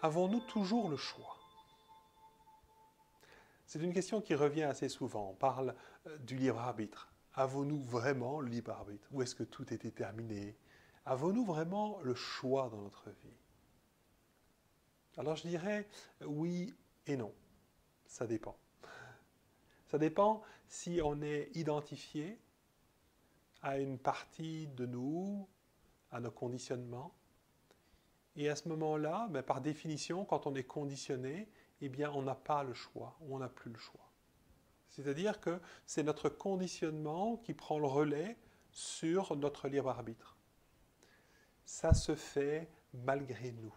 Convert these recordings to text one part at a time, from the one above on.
Avons-nous toujours le choix? C'est une question qui revient assez souvent. On parle du libre arbitre. Avons-nous vraiment le libre arbitre? Ou est-ce que tout est déterminé? Avons-nous vraiment le choix dans notre vie? Alors je dirais oui et non. Ça dépend. Ça dépend si on est identifié à une partie de nous, à nos conditionnements. Et à ce moment-là, par définition, quand on est conditionné, eh bien, on n'a pas le choix, ou on n'a plus le choix. C'est-à-dire que c'est notre conditionnement qui prend le relais sur notre libre arbitre. Ça se fait malgré nous.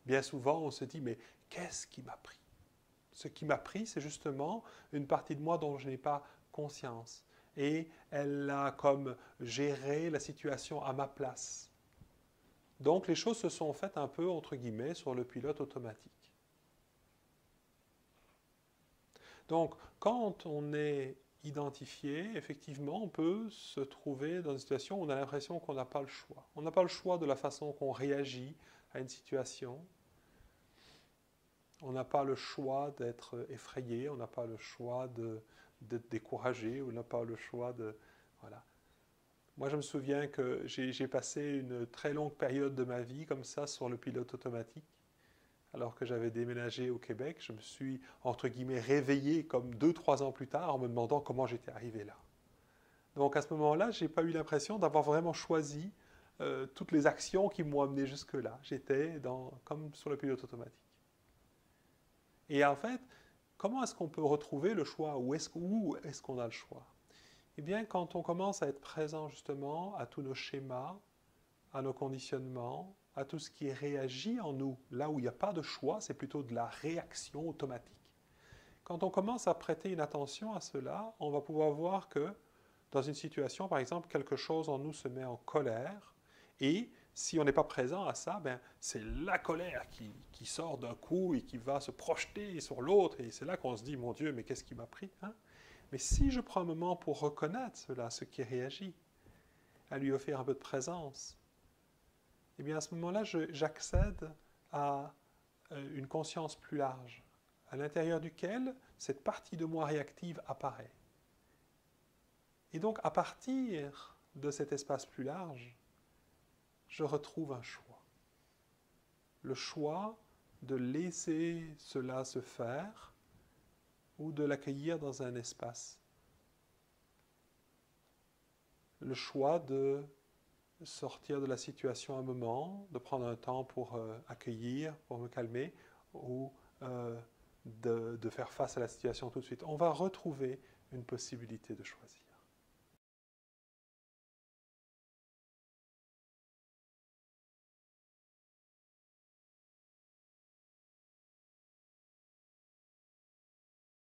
Bien souvent, on se dit, mais qu'est-ce qui m'a pris? Ce qui m'a pris, c'est justement une partie de moi dont je n'ai pas conscience. Et elle a comme géré la situation à ma place. Donc les choses se sont faites un peu, entre guillemets, sur le pilote automatique. Donc quand on est identifié, effectivement, on peut se trouver dans une situation où on a l'impression qu'on n'a pas le choix. On n'a pas le choix de la façon qu'on réagit à une situation. On n'a pas le choix d'être effrayé, on n'a pas le choix d'être découragé, on n'a pas le choix de... Voilà. Moi, je me souviens que j'ai passé une très longue période de ma vie comme ça sur le pilote automatique. Alors que j'avais déménagé au Québec, je me suis, entre guillemets, réveillé comme 2-3 ans plus tard en me demandant comment j'étais arrivé là. Donc à ce moment-là, je n'ai pas eu l'impression d'avoir vraiment choisi toutes les actions qui m'ont amené jusque-là. J'étais comme sur le pilote automatique. Et en fait, comment est-ce qu'on peut retrouver le choix? Où est-ce qu'on a le choix? Eh bien, quand on commence à être présent justement à tous nos schémas, à nos conditionnements, à tout ce qui réagit en nous, là où il n'y a pas de choix, c'est plutôt de la réaction automatique. Quand on commence à prêter une attention à cela, on va pouvoir voir que dans une situation, par exemple, quelque chose en nous se met en colère, et si on n'est pas présent à ça, c'est la colère qui sort d'un coup et qui va se projeter sur l'autre, et c'est là qu'on se dit, mon Dieu, mais qu'est-ce qui m'a pris, hein? Mais si je prends un moment pour reconnaître cela, ce qui réagit, à lui offrir un peu de présence, eh bien à ce moment-là, j'accède à une conscience plus large, à l'intérieur duquel cette partie de moi réactive apparaît. Et donc, à partir de cet espace plus large, je retrouve un choix. Le choix de laisser cela se faire ou de l'accueillir dans un espace. Le choix de sortir de la situation un moment, de prendre un temps pour accueillir, pour me calmer, ou de faire face à la situation tout de suite. On va retrouver une possibilité de choisir.